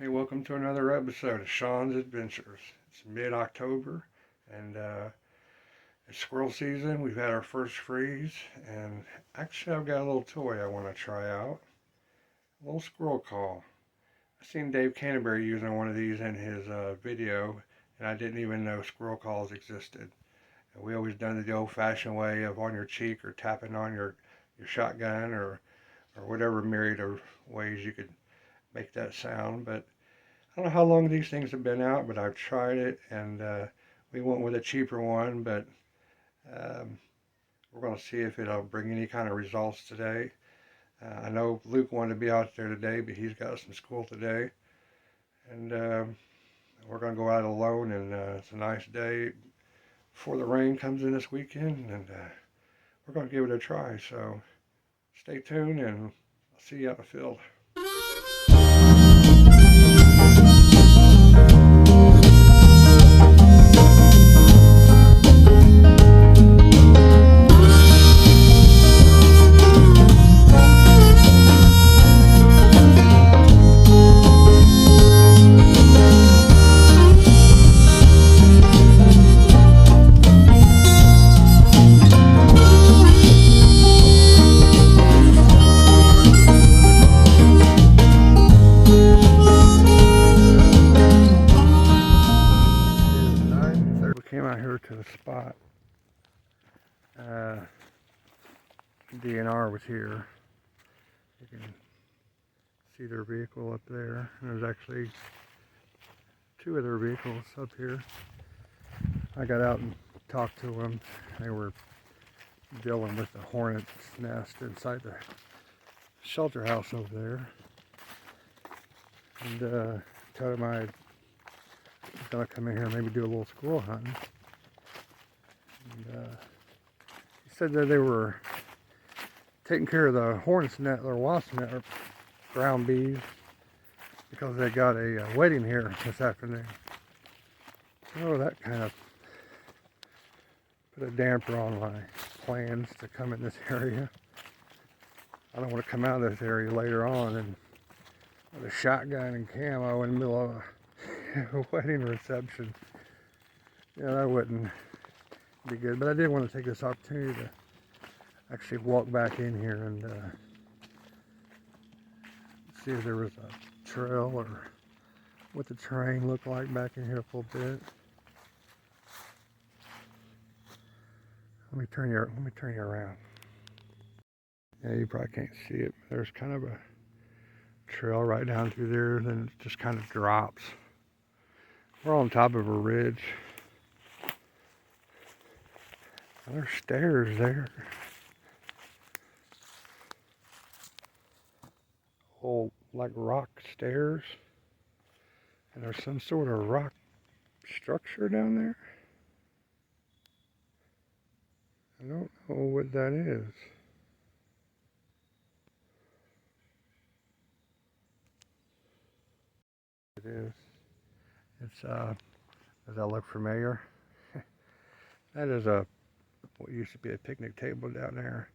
Hey, welcome to another episode of Sean's Adventures. It's mid-October and it's squirrel season. We've had our first freeze, and actually I've got a little toy I want to try out. A little squirrel call. I seen Dave Canterbury using one of these in his video, and I didn't even know squirrel calls existed. And we always done it the old-fashioned way of on your cheek or tapping on your shotgun or whatever myriad of ways you could make that sound, but I don't know how long these things have been out, but I've tried it, and we went with a cheaper one, but um, we're going to see if it'll bring any kind of results today. I know Luke wanted to be out there today, but he's got some school today, and we're going to go out alone, and it's a nice day before the rain comes in this weekend, and we're going to give it a try, so stay tuned, and I'll see you out in the field. Came out here to the spot. DNR was here. You can see their vehicle up there. And there's actually two other vehicles up here. I got out and talked to them. They were dealing with the hornet's nest inside the shelter house over there. And told them I was going to come in here and maybe do a little squirrel hunting. And he said that they were taking care of the hornet's nest or wasp nest or brown bees because they got a wedding here this afternoon. So that kind of put a damper on my plans to come in this area. I don't want to come out of this area later on and with a shotgun and camo in the middle of a wedding reception. Yeah, that wouldn't be good. But I did want to take this opportunity to actually walk back in here and see if there was a trail or what the terrain looked like back in here a little bit. Let me turn you around. Yeah, you probably can't see it. There's kind of a trail right down through there, then it just kind of drops. We're on top of a ridge. And there's stairs there. Old, like rock stairs. And there's some sort of rock structure down there. I don't know what that is. It is. It's does that look familiar? That is what used to be a picnic table down there.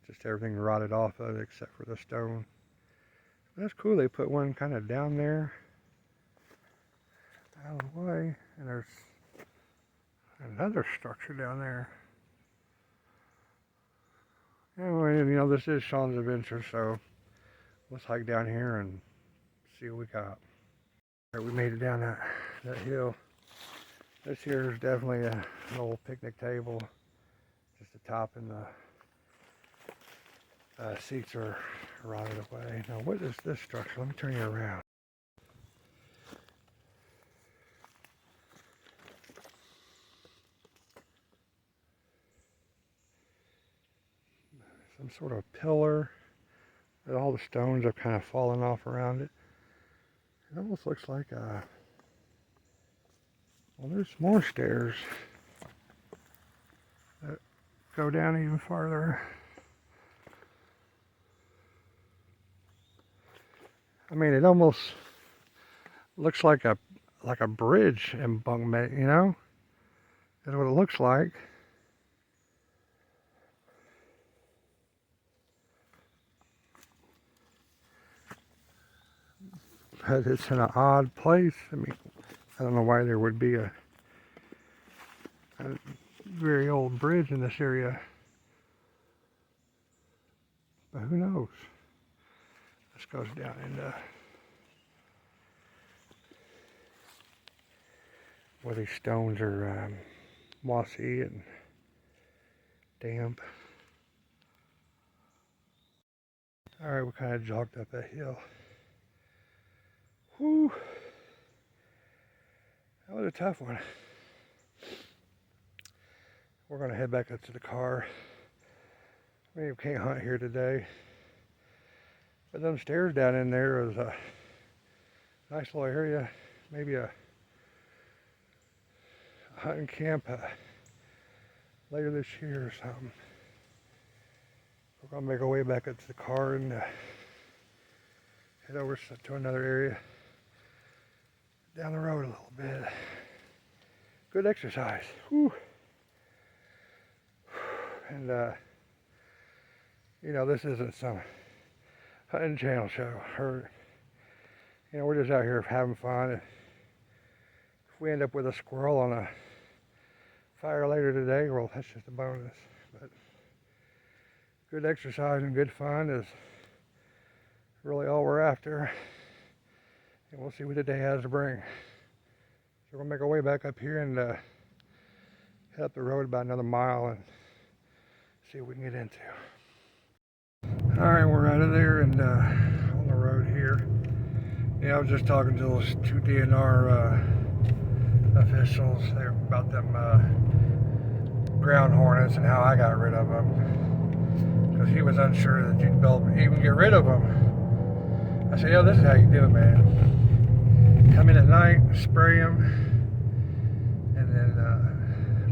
Just everything rotted off of it except for the stone. That's cool. They put one kind of down there out of the way, and there's another structure down there. Anyway, you know, this is Sean's Adventure, so let's hike down here and see what we got. Right, we made it down that hill. This here is definitely an old picnic table. Just the top and the seats are rotted away. Now, what is this structure? Let me turn you around. Some sort of pillar. And all the stones have kind of fallen off around it. It almost looks like a... Well, there's more stairs that go down even farther. I mean, it almost looks like a bridge embankment, you know? That's what it looks like. but it's in an odd place. I mean, I don't know why there would be a very old bridge in this area, but who knows? This goes down into where these stones are mossy and damp. Alright, we kind of jogged up that hill. Whew. That was a tough one. We're going to head back up to the car. Maybe we can't hunt here today. But them stairs down in there is a nice little area. Maybe a hunting camp later this year or something. We're going to make our way back up to the car and head over to another area down the road a little bit. Good exercise. Whew. And you know, this isn't some hunting channel show, or you know, we're just out here having fun. If we end up with a squirrel on a fire later today, well, that's just a bonus. But good exercise and good fun is really all we're after, and we'll see what the day has to bring. So we're gonna make our way back up here and head up the road about another mile and see what we can get into. Alright, we're out of there and on the road here. Yeah, I was just talking to those two DNR officials there about them ground hornets and how I got rid of them. Because he was unsure that you'd be able to even get rid of them. I said, yeah, this is how you do it, man. Come in at night, spray them, and then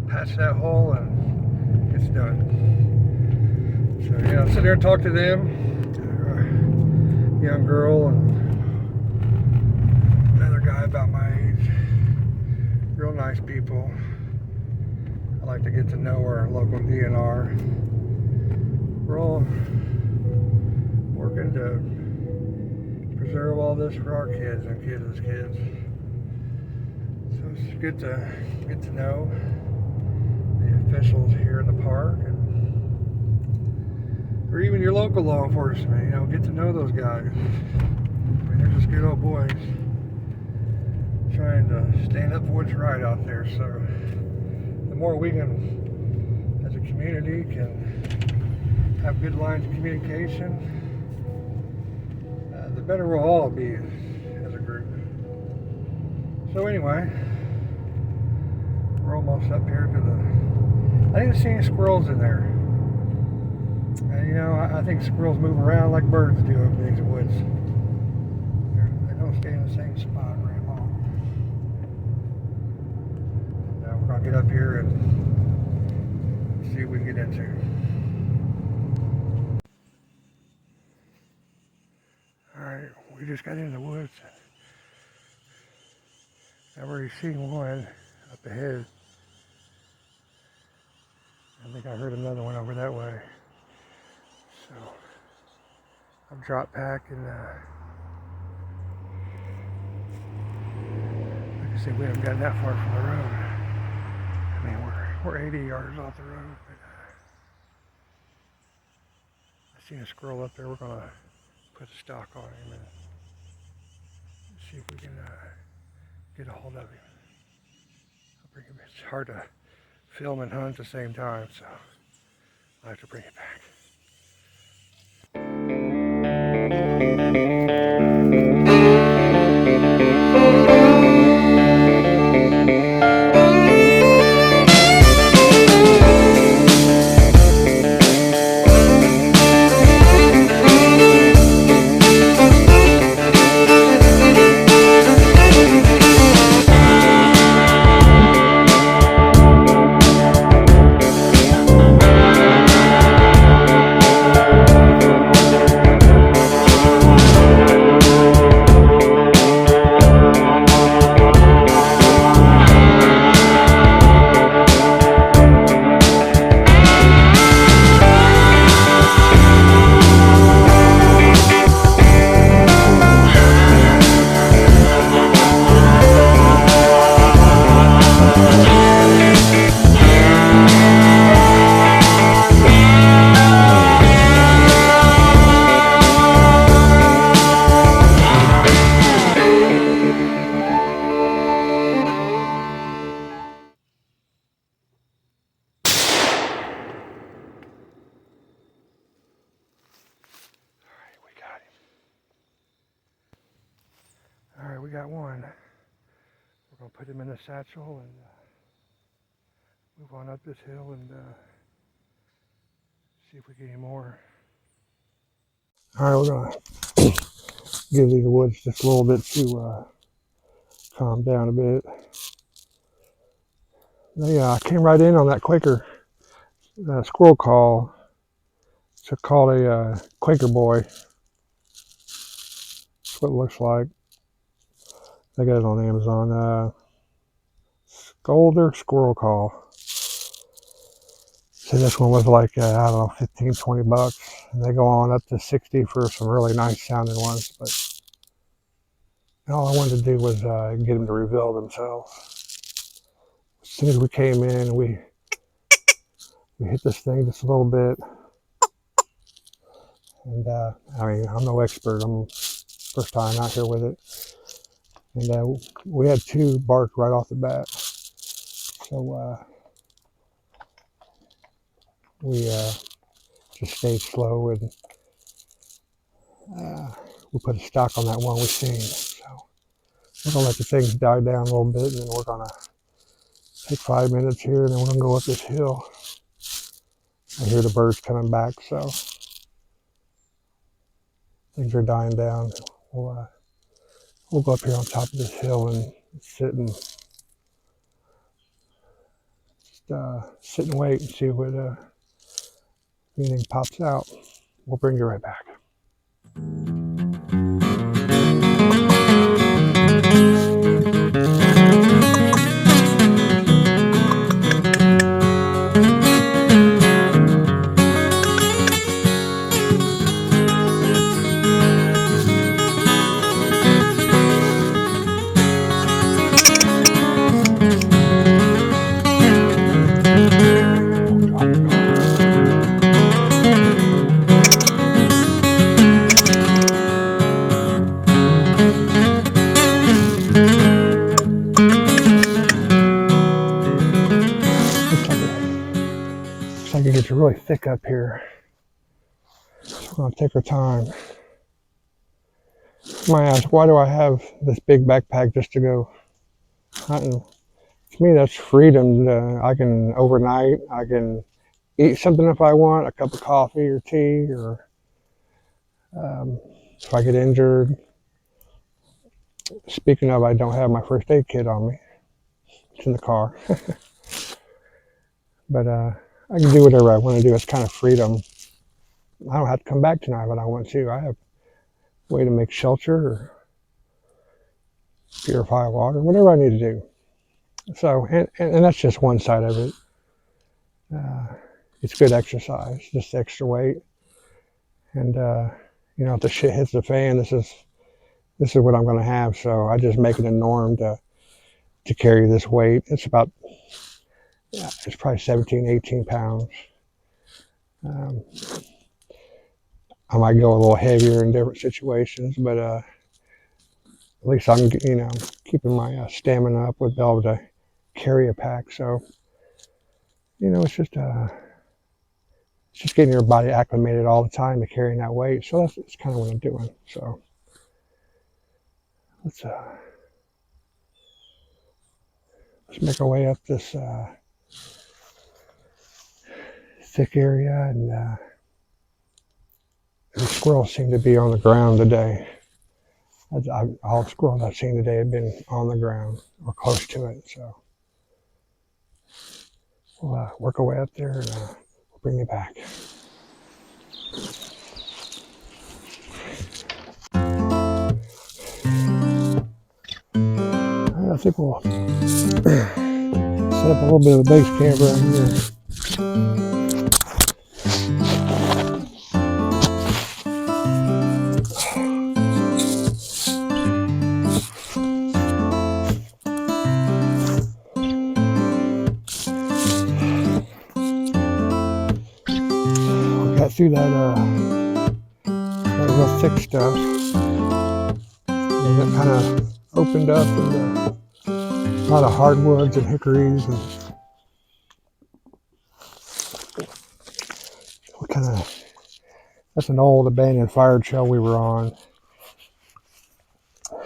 patch that hole and it's done. So, you know, sit there and talk to them, young girl and another guy about my age. Real nice people. I like to get to know our local DNR. We're all working to preserve all this for our kids and kids' kids. So it's good to get to know the officials here in the park, or even your local law enforcement. You know, get to know those guys. I mean, they're just good old boys trying to stand up for what's right out there. So the more we can, as a community, can have good lines of communication, the better we'll all be as a group. So anyway, we're almost up here to the, I didn't see any squirrels in there. And you know, I think squirrels move around like birds do in these woods. They don't stay in the same spot very long. Now we're going to get up here and see what we can get into. Alright, we just got in the woods. I've already seen one up ahead. I think I heard another one over that way. So I've dropped back and like I said, we haven't gotten that far from the road. I mean, we're 80 yards off the road, but I seen a squirrel up there. We're gonna put a stock on him and see if we can get a hold of him. I'll bring him. It's hard to film and hunt at the same time, so I'll have to bring it back. All right, we got one. We're gonna put him in the satchel and move on up this hill and see if we get any more. All right, we're gonna give these woods just a little bit to calm down a bit. They came right in on that Quaker squirrel call. It's called a Quaker boy. That's what it looks like. I got it on Amazon. Golder squirrel call. So this one was like, I don't know, 15, 20 bucks. And they go on up to 60 for some really nice sounding ones. But all I wanted to do was get them to reveal themselves. As soon as we came in, we hit this thing just a little bit. And I mean, I'm no expert. I'm first time out here with it. And we had two bark right off the bat. So we just stayed slow and we put a stock on that one we seen. So we're gonna let the things die down a little bit, and then we're gonna take 5 minutes here, and then we're gonna go up this hill. I hear the birds coming back, so things are dying down. We'll go up here on top of this hill and sit and sit and wait and see what anything pops out. We'll bring you right back. Looks like it gets really thick up here. So we're gonna take our time. You might ask, why do I have this big backpack just to go hunting? To me, that's freedom. I can overnight. I can eat something if I want, a cup of coffee or tea, or if I get injured. Speaking of, I don't have my first aid kit on me. It's in the car. But I can do whatever I want to do. It's kind of freedom. I don't have to come back tonight, but I want to. I have a way to make shelter or purify water, whatever I need to do. So, and that's just one side of it. It's good exercise, just extra weight. And you know, if the shit hits the fan, this is what I'm going to have. So I just make it a norm to carry this weight. It's about, it's probably 17, 18 pounds. I might go a little heavier in different situations, but at least I'm, you know, keeping my stamina up with being able to carry a pack. So, you know, it's just getting your body acclimated all the time to carrying that weight. So that's kind of what I'm doing. So let's make our way up this thick area, and the squirrels seem to be on the ground today. All the squirrels I've seen today have been on the ground or close to it. So we'll work our way up there, and we'll bring you back. I think we'll set up a little bit of a base camp right here. We got through that real thick stuff, and it kind of opened up into a lot of hardwoods and hickories, and we kind of, that's an old abandoned fire trail we were on.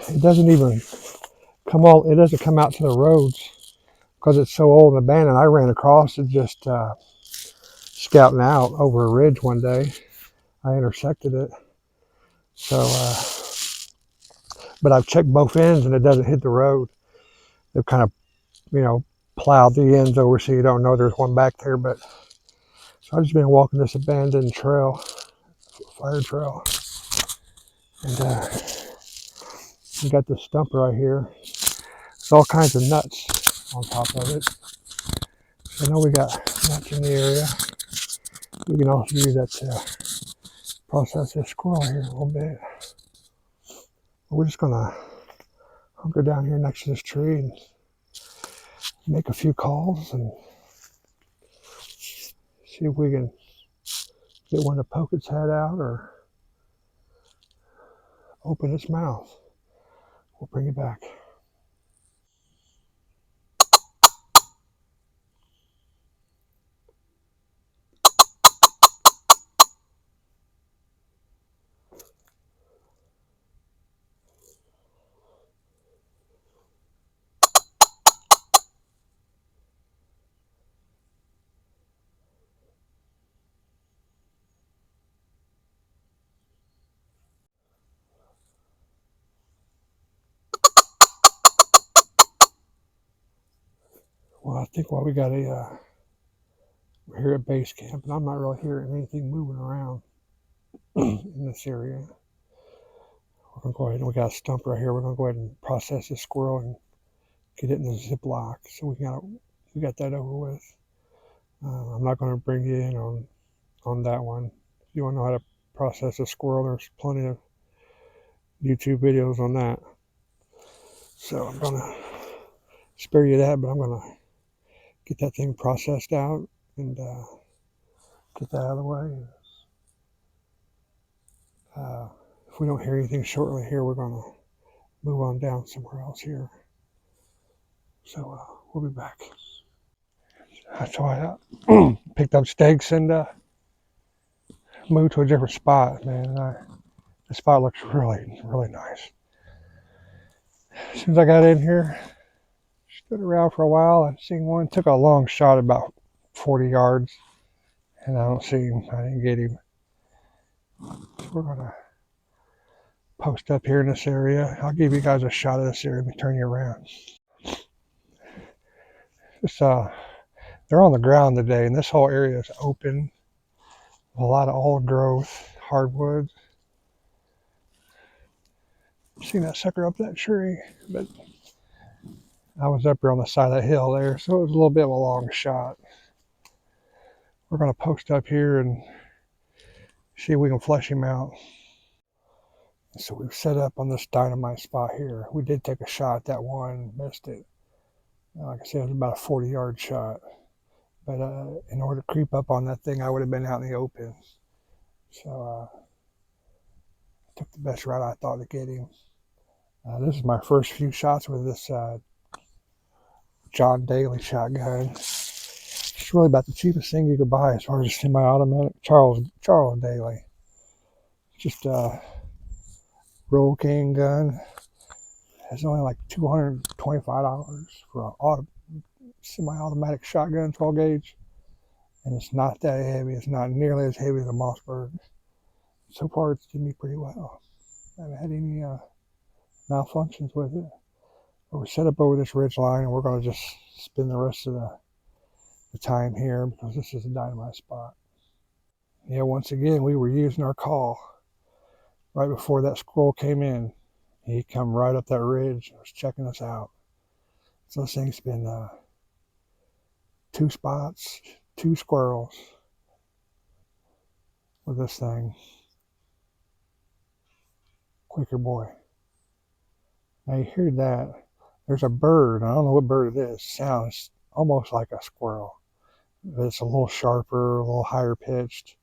it doesn't even it doesn't come out to the roads because it's so old and abandoned. I ran across it just scouting out over a ridge one day. I intersected it. So, but I've checked both ends and it doesn't hit the road. They've kind of, plowed the ends over so you don't know there's one back there. But so I've just been walking this abandoned trail, fire trail, and we got this stump right here. There's all kinds of nuts on top of it. So I know we got nuts in the area. We can also use that to process this squirrel here a little bit. We're just gonna hunker down here next to this tree and make a few calls and see if we can get one to poke its head out or open its mouth. We'll bring it back. Well, I think while we got we're here at base camp, and I'm not really hearing anything moving around in this area. We're gonna go ahead and we got a stump right here. We're gonna go ahead and process this squirrel and get it in the Ziploc, so we got that over with. I'm not gonna bring you in on that one. If you want to know how to process a squirrel, there's plenty of YouTube videos on that. So I'm gonna spare you that, but I'm gonna get that thing processed out and get that out of the way. If we don't hear anything shortly here, we're gonna move on down somewhere else here. So we'll be back. So I picked up stakes and moved to a different spot, man. The spot looks really, really nice. As soon as I got in here, stood around for a while. I seen one, took a long shot about 40 yards, and I don't see him. I didn't get him. So we're gonna post up here in this area. I'll give you guys a shot of this area. Let me turn you around. It's they're on the ground today, and this whole area is open. A lot of old growth, hardwoods. Seen that sucker up that tree, but I was up here on the side of that hill there, so it was a little bit of a long shot. We're gonna post up here and see if we can flush him out. So we've set up on this dynamite spot here. We did take a shot at that one, missed it. Like I said, it was about a 40-yard shot. But in order to creep up on that thing, I would have been out in the open. So I took the best route I thought to get him. This is my first few shots with this John Daly shotgun. It's really about the cheapest thing you could buy as far as a semi-automatic. Charles Daly. Just a roll cane gun. It's only like $225 for a semi-automatic shotgun, 12 gauge, and it's not that heavy. It's not nearly as heavy as a Mossberg. So far, it's did me pretty well. I haven't had any malfunctions with it. But we're set up over this ridge line, and we're going to just spend the rest of the time here because this is a dynamite spot. Yeah, once again, we were using our call right before that squirrel came in. He come right up that ridge and was checking us out. So this thing's been 2 spots, 2 squirrels with this thing. Quaker boy. Now you hear that. There's a bird. I don't know what bird it is. Sounds almost like a squirrel. It's a little sharper, a little higher pitched.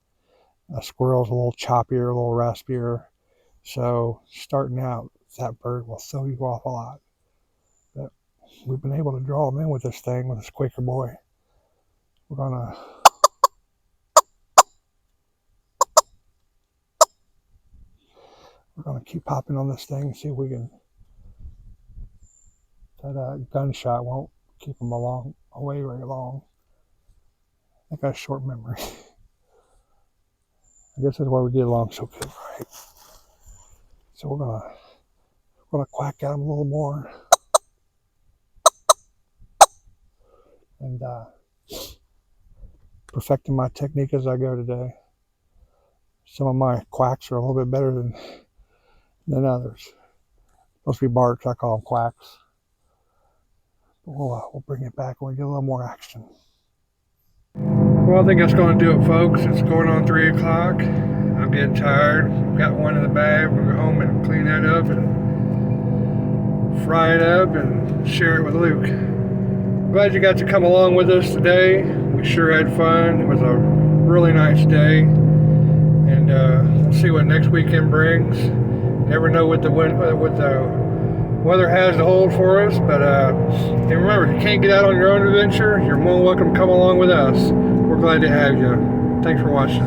A squirrel's a little choppier, a little raspier. So starting out, that bird will throw you off a lot. But we've been able to draw them in with this thing, with this Quaker boy. We're gonna keep popping on this thing and see if we can That gunshot won't keep them away very long. I got a short memory. I guess that's why we get along so good, right? So we're gonna quack at them a little more, and perfecting my technique as I go today. Some of my quacks are a little bit better than others. Supposed to be barks, I call them quacks. But we'll bring it back when we get a little more action. Well, I think that's going to do it, folks. It's going on 3 o'clock. I'm getting tired. I've got one in the bag. We'll go home and clean that up and fry it up and share it with Luke. Glad you got to come along with us today. We sure had fun. It was a really nice day. And we'll see what next weekend brings. Never know what the weather has to hold for us. But and remember, if you can't get out on your own adventure, you're more than welcome to come along with us. We're glad to have you. Thanks for watching.